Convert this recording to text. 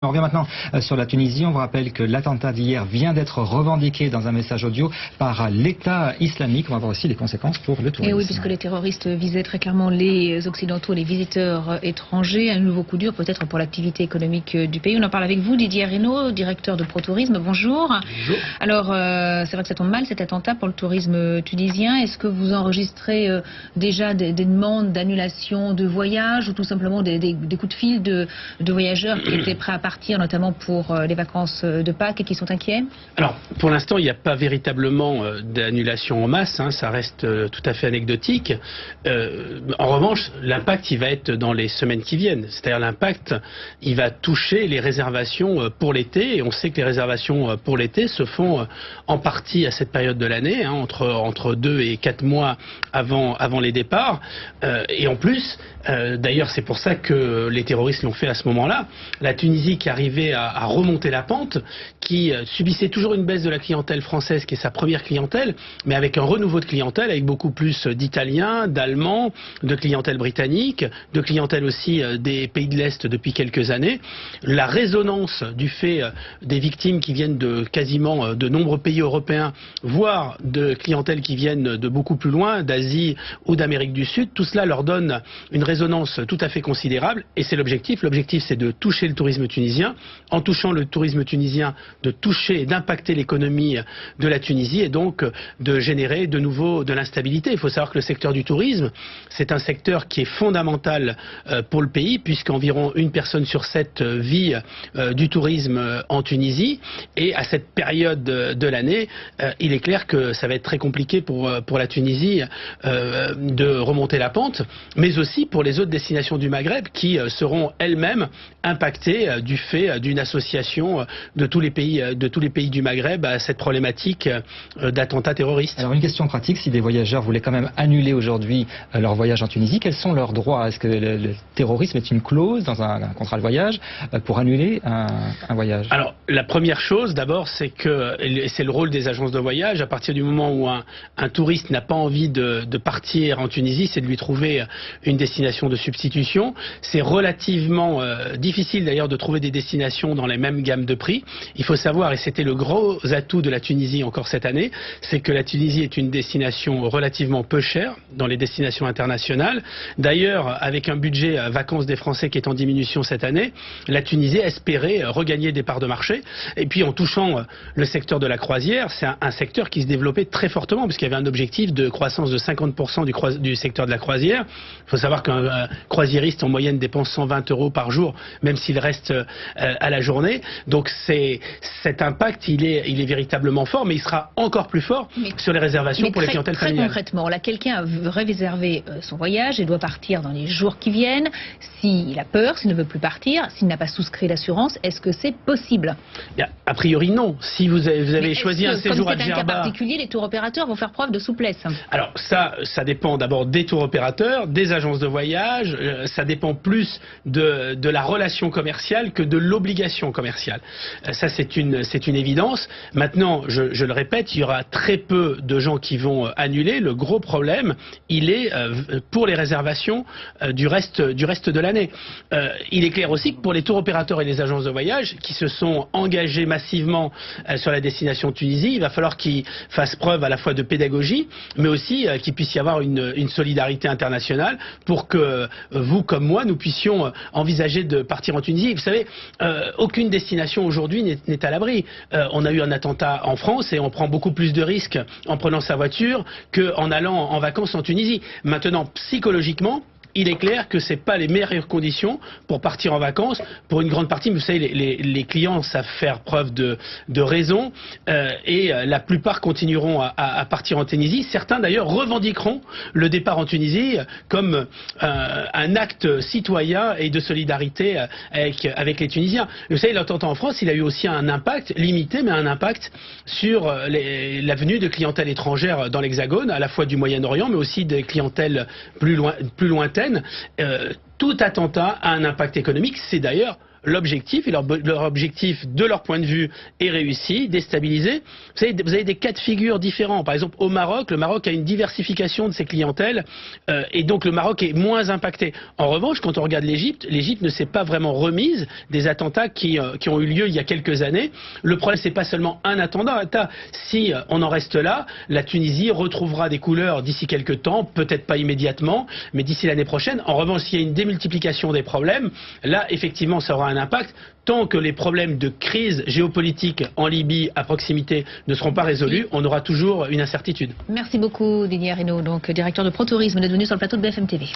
On revient maintenant sur la Tunisie. On vous rappelle que l'attentat d'hier vient d'être revendiqué dans un message audio par l'État islamique. On va voir aussi les conséquences pour le tourisme. Et oui, puisque les terroristes visaient très clairement les Occidentaux, les visiteurs étrangers. Un nouveau coup dur peut-être pour l'activité économique du pays. On en parle avec vous, Didier Reynaud, directeur de ProTourisme. Bonjour. Bonjour. Alors, c'est vrai que ça tombe mal cet attentat pour le tourisme tunisien. Est-ce que vous enregistrez déjà des demandes d'annulation de voyages ou tout simplement des coups de fil de voyageurs qui étaient prêts à partir, notamment pour les vacances de Pâques et qui sont inquiets? Alors, pour l'instant, il n'y a pas véritablement d'annulation en masse, hein, ça reste tout à fait anecdotique. En revanche, l'impact, il va être dans les semaines qui viennent. C'est-à-dire l'impact, il va toucher les réservations pour l'été, et on sait que les réservations pour l'été se font en partie à cette période de l'année, hein, entre 2 et 4 mois avant les départs. Et en plus, d'ailleurs, c'est pour ça que les terroristes l'ont fait à ce moment-là, la Tunisie qui arrivait à remonter la pente, qui subissait toujours une baisse de la clientèle française, qui est sa première clientèle, mais avec un renouveau de clientèle, avec beaucoup plus d'Italiens, d'Allemands, de clientèle britannique, de clientèle aussi des pays de l'Est depuis quelques années. La résonance du fait des victimes qui viennent de quasiment de nombreux pays européens, voire de clientèle qui viennent de beaucoup plus loin, d'Asie ou d'Amérique du Sud, tout cela leur donne une résonance tout à fait considérable, et c'est l'objectif. L'objectif, c'est de toucher le tourisme tunisien. En touchant le tourisme tunisien, de toucher et d'impacter l'économie de la Tunisie, et donc de générer de nouveau de l'instabilité. Il faut savoir que le secteur du tourisme, c'est un secteur qui est fondamental pour le pays, puisqu'environ 1 personne sur 7 vit du tourisme en Tunisie, et à cette période de l'année, il est clair que ça va être très compliqué pour la Tunisie de remonter la pente, mais aussi pour les autres destinations du Maghreb qui seront elles-mêmes impactées du fait d'une association de tous les pays du Maghreb à cette problématique d'attentats terroristes. Alors une question pratique, si des voyageurs voulaient quand même annuler aujourd'hui leur voyage en Tunisie, quels sont leurs droits? Est-ce que le terrorisme est une clause dans un contrat de voyage pour annuler un voyage? Alors la première chose d'abord, c'est que c'est le rôle des agences de voyage. À partir du moment où un touriste n'a pas envie de partir en Tunisie, c'est de lui trouver une destination de substitution. C'est relativement difficile d'ailleurs de trouver des destinations dans les mêmes gammes de prix. Il faut savoir, et c'était le gros atout de la Tunisie encore cette année, c'est que la Tunisie est une destination relativement peu chère dans les destinations internationales. D'ailleurs, avec un budget vacances des Français qui est en diminution cette année, la Tunisie espérait regagner des parts de marché. Et puis en touchant le secteur de la croisière, c'est un secteur qui se développait très fortement, puisqu'il y avait un objectif de croissance de 50% du secteur de la croisière. Il faut savoir qu'un croisiériste en moyenne dépense 120 € par jour, même s'il reste à la journée. Donc cet impact, il est véritablement fort, mais il sera encore plus fort sur les réservations pour les clientèles familiales. Très concrètement, là, quelqu'un veut réserver son voyage et doit partir dans les jours qui viennent. S'il a peur, s'il ne veut plus partir, s'il n'a pas souscrit l'assurance, est-ce que c'est possible? A priori, non. Si vous avez choisi un séjour à Djerba... Comme c'est un cas particulier, les tours opérateurs vont faire preuve de souplesse. Alors ça dépend d'abord des tours opérateurs, des agences de voyage, ça dépend plus de la relation commerciale que de l'obligation commerciale. Ça, c'est une évidence. Maintenant, je le répète, il y aura très peu de gens qui vont annuler. Le gros problème, il est pour les réservations du reste de l'année. Il est clair aussi que pour les tours opérateurs et les agences de voyage qui se sont engagés massivement sur la destination Tunisie, il va falloir qu'ils fassent preuve à la fois de pédagogie, mais aussi qu'il puisse y avoir une solidarité internationale pour que vous comme moi, nous puissions envisager de partir en Tunisie. Vous savez, aucune destination aujourd'hui n'est à l'abri. On a eu un attentat en France et on prend beaucoup plus de risques en prenant sa voiture qu'en allant en vacances en Tunisie. Maintenant, psychologiquement, il est clair que ce n'est pas les meilleures conditions pour partir en vacances pour une grande partie. Vous savez, les clients savent faire preuve de raison et la plupart continueront à partir en Tunisie. Certains d'ailleurs revendiqueront le départ en Tunisie comme un acte citoyen et de solidarité avec les Tunisiens. Vous savez, l'attentat en France, il a eu aussi un impact limité, mais un impact sur la venue de clientèle étrangère dans l'Hexagone, à la fois du Moyen-Orient, mais aussi des clientèles plus lointaines. Tout attentat a un impact économique. C'est d'ailleurs l'objectif, et leur objectif, de leur point de vue, est réussi, déstabilisé. Vous avez des cas de figure différents. Par exemple, au Maroc, le Maroc a une diversification de ses clientèles, et donc le Maroc est moins impacté. En revanche, quand on regarde l'Égypte, l'Égypte ne s'est pas vraiment remise des attentats qui ont eu lieu il y a quelques années. Le problème, c'est pas seulement un attentat. Si on en reste là, la Tunisie retrouvera des couleurs d'ici quelques temps, peut-être pas immédiatement, mais d'ici l'année prochaine. En revanche, s'il y a une démultiplication des problèmes, là, effectivement, ça aura un impact. Tant que les problèmes de crise géopolitique en Libye, à proximité, ne seront pas résolus, on aura toujours une incertitude. Merci beaucoup Didier Arinaud, donc directeur de ProTourisme, d'être venu sur le plateau de BFM TV.